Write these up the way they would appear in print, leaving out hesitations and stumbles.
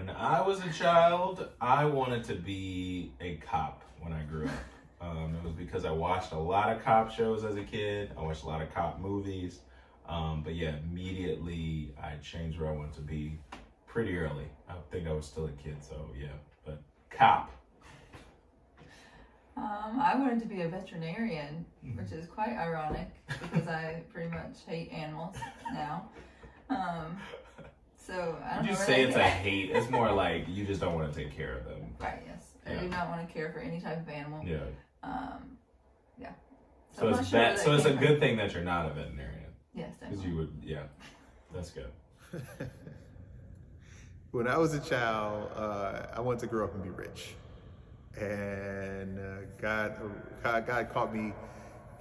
When I was a child, I wanted to be a cop when I grew up. It was because I watched a lot of cop shows as a kid. I watched a lot of cop movies. But yeah, immediately I changed where I wanted to be pretty early. I think I was still a kid, so yeah. But cop. I wanted to be a veterinarian, which is quite ironic because I pretty much hate animals now. So I don't Would know. you say it's a hate? It's more like you just don't want to take care of them. Right. Yes. Yeah. I do not want to care for any type of animal. Yeah. Yeah. So I'm it's not sure where so it's a came good from. thing that you're not a veterinarian. Yes, Because definitely. you would, yeah. That's good. When I was a child, I wanted to grow up and be rich. And God caught me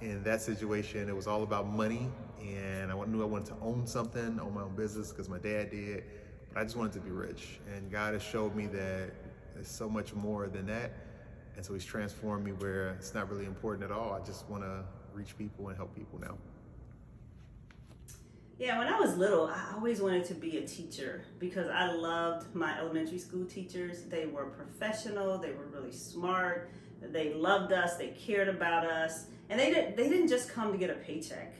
in that situation. It was all about money, and I knew I wanted to own something, own my own business, because my dad did. But I just wanted to be rich, and God has showed me that there's so much more than that. And so He's transformed me where it's not really important at all. I just want to reach people and help people now. Yeah, when I was little, I always wanted to be a teacher because I loved my elementary school teachers. They were professional, they were really smart, they loved us, they cared about us, and they didn't just come to get a paycheck.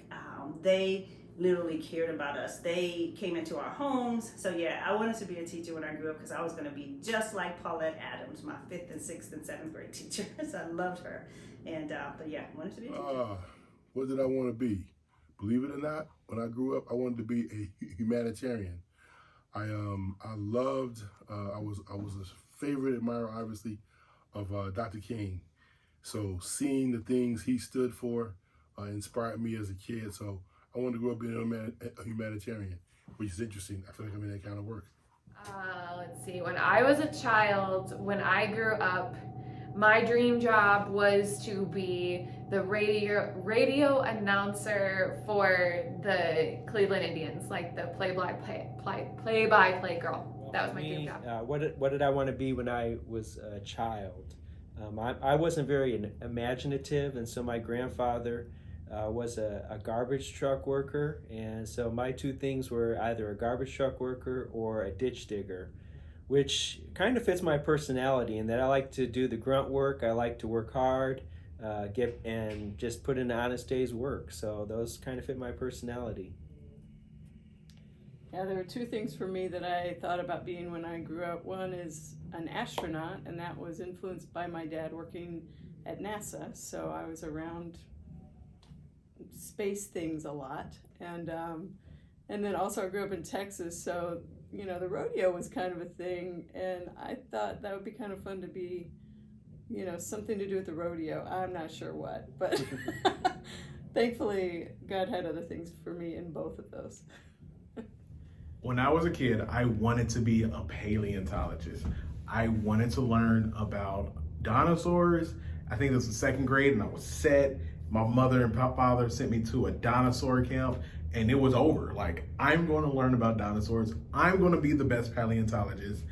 They literally cared about us. They came into our homes. So yeah, I wanted to be a teacher when I grew up because I was going to be just like Paulette Adams, my 5th and 6th and 7th grade teacher. So I loved her. And but yeah, I wanted to be a teacher. What did I want to be? Believe it or not, when I grew up, I wanted to be a humanitarian. I loved. I was a favorite admirer, obviously, of Dr. King. So seeing the things he stood for inspired me as a kid. So I wanted to grow up being a humanitarian, which is interesting. I feel like I'm in that kind of work. Let's see. When I was a child, when I grew up, my dream job was to be the radio announcer for the Cleveland Indians, like the play-by-play girl. That was my dream job. What did I want to be when I was a child? I wasn't very imaginative, and so my grandfather was a garbage truck worker, and so my two things were either a garbage truck worker or a ditch digger, which kind of fits my personality in that I like to do the grunt work. I like to work hard, and just put in an honest day's work. So those kind of fit my personality. Yeah, there were two things for me that I thought about being when I grew up. One is an astronaut, and that was influenced by my dad working at NASA. So I was around space things a lot. And then also I grew up in Texas, so you know, the rodeo was kind of a thing, and I thought that would be kind of fun to be, you know, something to do with the rodeo. I'm not sure what, but thankfully God had other things for me in both of those. When I was a kid, I wanted to be a paleontologist. I wanted to learn about dinosaurs. I think this was 2nd grade, and I was set. My mother and father sent me to a dinosaur camp, and it was over. Like, I'm going to learn about dinosaurs. I'm going to be the best paleontologist.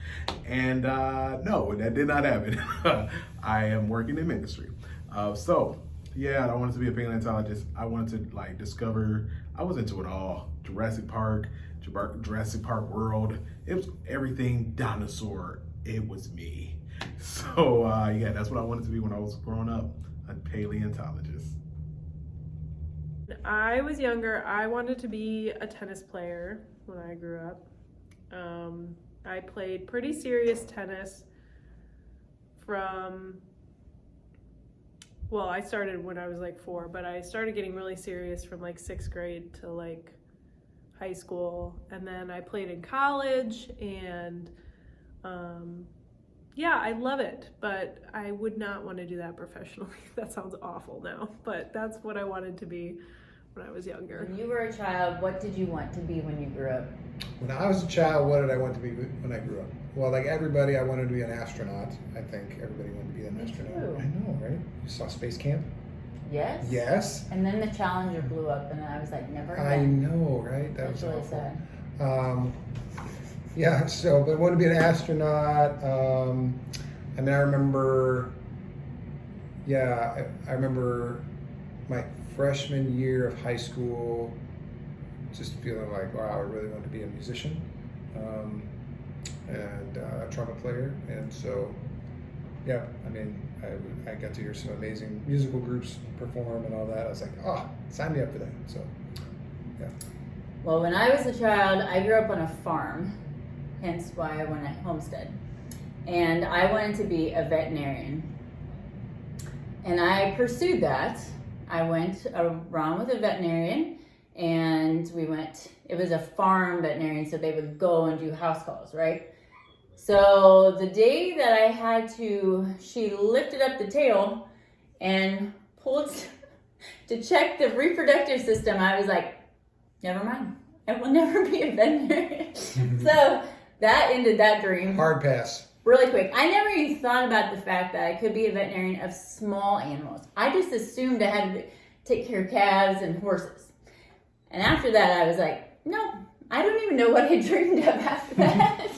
And no, that did not happen. I am working in ministry. So yeah, I wanted to be a paleontologist. I wanted to like discover, I was into it all. Jurassic Park World. It was everything dinosaur. It was me. So yeah, that's what I wanted to be when I was growing up, a paleontologist. When I was younger, I wanted to be a tennis player when I grew up. I played pretty serious tennis I started when I was like 4, but I started getting really serious from like 6th grade to like high school. And then I played in college, and yeah, I love it, but I would not want to do that professionally. That sounds awful now, but that's what I wanted to be when I was younger. When you were a child, what did you want to be when you grew up? When I was a child, what did I want to be when I grew up? Well, like everybody, I wanted to be an astronaut. I think everybody wanted to be an astronaut. Too. I know, right? You saw Space Camp? Yes. Yes. And then the Challenger blew up, and I was like, never again. I know, right? That was really awful. sad. Yeah, so, but I wanted to be an astronaut. I mean, I remember my freshman year of high school, just feeling like, wow, I really want to be a musician. And trumpet player, and so yeah, I mean, I got to hear some amazing musical groups perform and all that. I was like, oh, sign me up for that. So yeah. Well, when I was a child, I grew up on a farm, hence why I went at Homestead. And I wanted to be a veterinarian. And I pursued that. I went around with a veterinarian, and it was a farm veterinarian, so they would go and do house calls, right? So the day that I had she lifted up the tail and pulled to check the reproductive system. I was like, never mind. I will never be a veterinarian. So that ended that dream. Hard pass. Really quick. I never even thought about the fact that I could be a veterinarian of small animals. I just assumed I had to take care of calves and horses. And after that, I was like, no, I don't even know what I dreamed of after that.